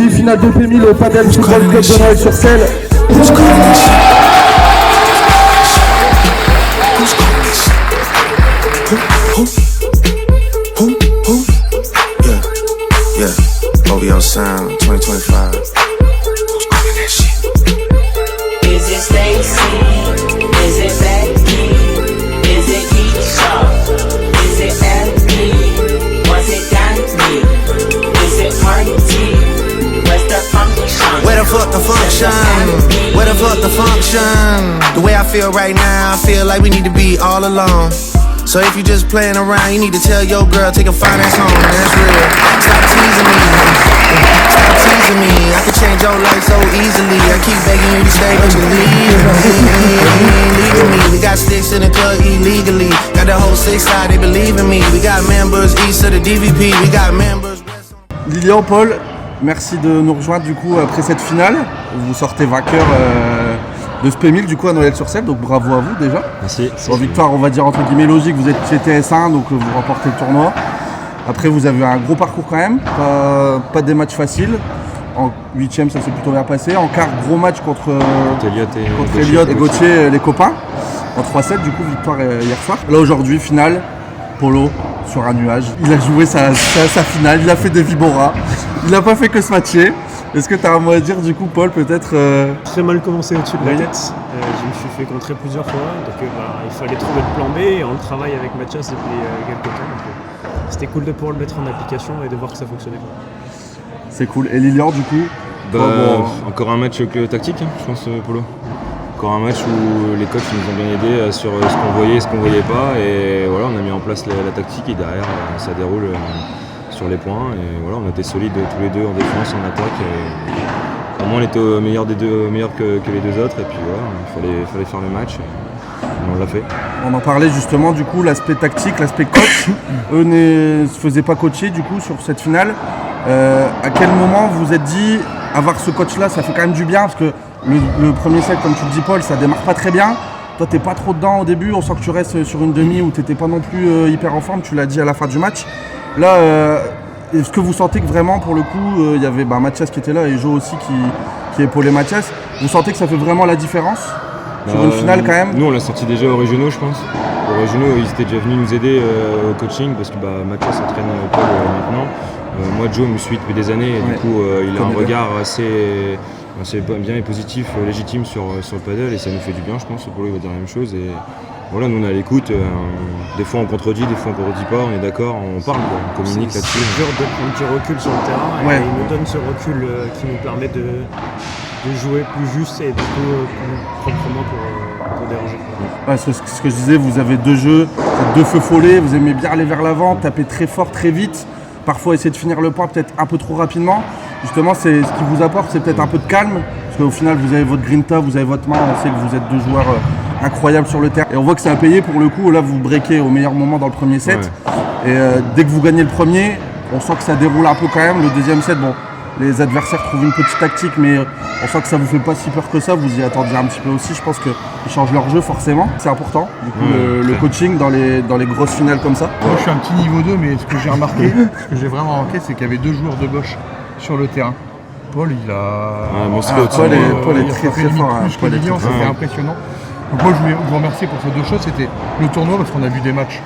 demi-finale de P1000 au Padel Football Club de Noël-sur-Selle. OVO Sound 2025. Is it Stacy? Is it Becky? Is it Keisha? Is it Emily? Was it Danny? Is it Marty? Where's the function? Where the fuck the function? Where the fuck the function? The way I feel right now, I feel like we need to be all alone. So if you just playing around, you need to tell your girl, take a finance home, that's real. Stop teasing me, stop teasing me. I can change your life so easily. I keep begging you to stay, but you leave me. We got sticks in the club illegally. Got the whole 6 side, they believe in me. We got members east of the DVP. We got members west. Lilian, Paul, merci de nous rejoindre du coup après cette finale. Vous sortez vainqueur de ce P1000 du coup à Noël-sur-Selle, donc bravo à vous déjà. Merci. En victoire, on va dire entre guillemets logique, vous êtes chez TS1, donc vous remportez le tournoi. Après vous avez un gros parcours quand même, pas des matchs faciles. En 8ème ça s'est plutôt bien passé. En quart, gros match contre Elliot et Gauthier, les copains. En 3-7 du coup, victoire hier soir. Là aujourd'hui, finale, Polo sur un nuage. Il a joué sa finale, il a fait des vibora. Il n'a pas fait que se matcher. Est-ce que tu as un mot à dire du coup, Paul, peut-être Très mal commencé au-dessus de la tête. Je me suis fait contrer plusieurs fois, donc il fallait trouver le plan B et on le travaille avec Mathias depuis quelques temps. Donc, c'était cool de pouvoir le mettre en application et de voir que ça fonctionnait. C'est cool. Et Lilian du coup Encore un match tactique, je pense, Polo. Encore un match où les coachs nous ont bien aidés sur ce qu'on voyait et ce qu'on voyait pas. Et voilà, on a mis en place la tactique et derrière ça déroule sur les points. Et voilà, on était solides tous les deux en défense, en attaque. Et vraiment, on était meilleur que les deux autres. Et puis voilà, il fallait faire le match. Et on l'a fait. On en parlait justement du coup, l'aspect tactique, l'aspect coach. Eux ne se faisaient pas coacher du coup sur cette finale. À quel moment vous vous êtes dit avoir ce coach là ça fait quand même du bien parce que le premier set comme tu le dis Paul ça démarre pas très bien, toi t'es pas trop dedans au début, on sent que tu restes sur une demi où t'étais pas non plus hyper en forme, tu l'as dit à la fin du match. Là est-ce que vous sentez que vraiment pour le coup il y avait Mathias qui était là et Jo aussi qui épaulait Mathias, vous sentez que ça fait vraiment la différence sur une finale quand même? Nous on l'a sorti déjà aux régionaux je pense. Aux régionaux ils étaient déjà venus nous aider au coaching parce que Mathias entraîne Paul maintenant. Moi, Joe me suit depuis des années et du coup, il a un regard assez bien et positif, légitime sur le paddle et ça nous fait du bien, je pense. Polo il va dire la même chose et voilà, nous on est à l'écoute. Des fois on contredit, des fois on contredit pas, on est d'accord, on parle, on communique là-dessus. C'est dur de prendre du recul sur le terrain et il nous donne ce recul qui nous permet de jouer plus juste et du coup plus proprement pour déranger. C'est ce que je disais, vous avez deux jeux, deux feux follets, vous aimez bien aller vers l'avant, taper très fort, très vite. Parfois essayer de finir le point peut-être un peu trop rapidement. Justement, c'est ce qui vous apporte, c'est peut-être un peu de calme. Parce qu'au final, vous avez votre grinta, vous avez votre main. On sait que vous êtes deux joueurs incroyables sur le terrain. Et on voit que ça a payé pour le coup. Là, vous breakez au meilleur moment dans le premier set. Ouais. Et dès que vous gagnez le premier, on sent que ça déroule un peu quand même. Le deuxième set, bon, les adversaires trouvent une petite tactique, mais on sent que ça vous fait pas si peur que ça. Vous y attendiez un petit peu aussi. Je pense qu'ils changent leur jeu forcément. C'est important, du coup, le coaching dans les grosses finales comme ça. Moi, je suis un petit niveau 2, mais ce que j'ai vraiment remarqué, c'est qu'il y avait deux joueurs de gauche sur le terrain. Paul, il a... Paul est très très fort. Plus que Lilian, c'était impressionnant. Donc moi, je voulais vous remercier pour ces deux choses. C'était le tournoi, parce qu'on a vu des matchs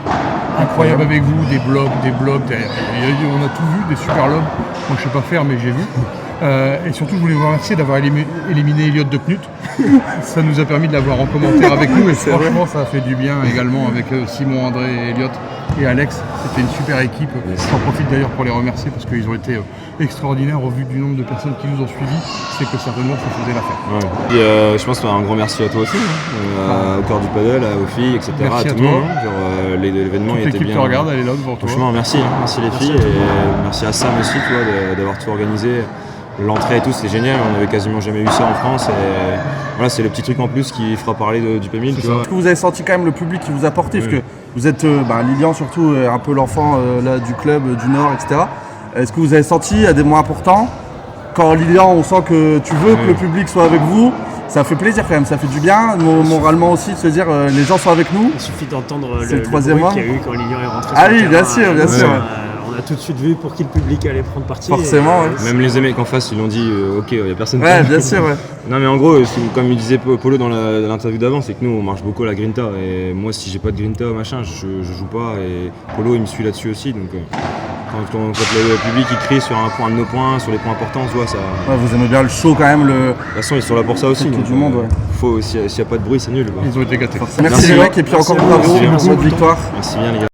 incroyables avec vous, des blocs. On a tout vu, des super lobes. Moi, je sais pas faire, mais j'ai vu. Et surtout, je voulais vous remercier d'avoir éliminé Elliot de Knut. Ça nous a permis de l'avoir en commentaire avec nous. Et franchement, ça a fait du bien également avec Simon, André, Elliot et Alex. C'était une super équipe. J'en profite d'ailleurs pour les remercier parce qu'ils ont été extraordinaires au vu du nombre de personnes qui nous ont suivis. C'est que certainement, ça faisait l'affaire. Ouais. Et je pense un grand merci à toi aussi, au cœur du paddle, aux filles, etc. Merci à tout le monde. L'événement était bien. L'équipe te regarde, elle est là devant toi. Franchement, merci les filles et merci à Sam aussi, d'avoir tout organisé. L'entrée et tout, c'est génial, on n'avait quasiment jamais eu ça en France et voilà, c'est le petit truc en plus qui fera parler du P1000. Est-ce que vous avez senti quand même le public qui vous a porté, parce que vous êtes, Lilian surtout, un peu l'enfant là, du club du Nord, etc. Est-ce que vous avez senti à des moments importants, quand Lilian, on sent que tu veux que le public soit avec vous, ça fait plaisir quand même, ça fait du bien, moralement aussi, de se dire les gens sont avec nous. Il suffit d'entendre le troisième bruit qu'il y a eu quand Lilian est rentré sur le terrain. Bien sûr. On on a tout de suite vu pour qui le public allait prendre parti. Forcément, ouais. Même les mecs en face, ils l'ont dit, ok, il n'y a personne. Ouais, bien sûr, ouais. Non, mais en gros, comme il disait Polo dans l'interview d'avant, c'est que nous, on marche beaucoup à la grinta. Et moi, si j'ai pas de grinta, machin, je joue pas. Et Polo, il me suit là-dessus aussi. Donc, quand le public il crie sur un de nos points, sur les points importants, on se voit ça. Ouais, vous aimez bien le show quand même. De toute façon, ils sont là pour ça aussi. Tout Donc, du monde, ouais. S'il n'y a pas de bruit, c'est nul. Quoi. Ils ont été gâtés. Merci les mecs et puis encore bravo pour votre victoire. Merci bien, les gars.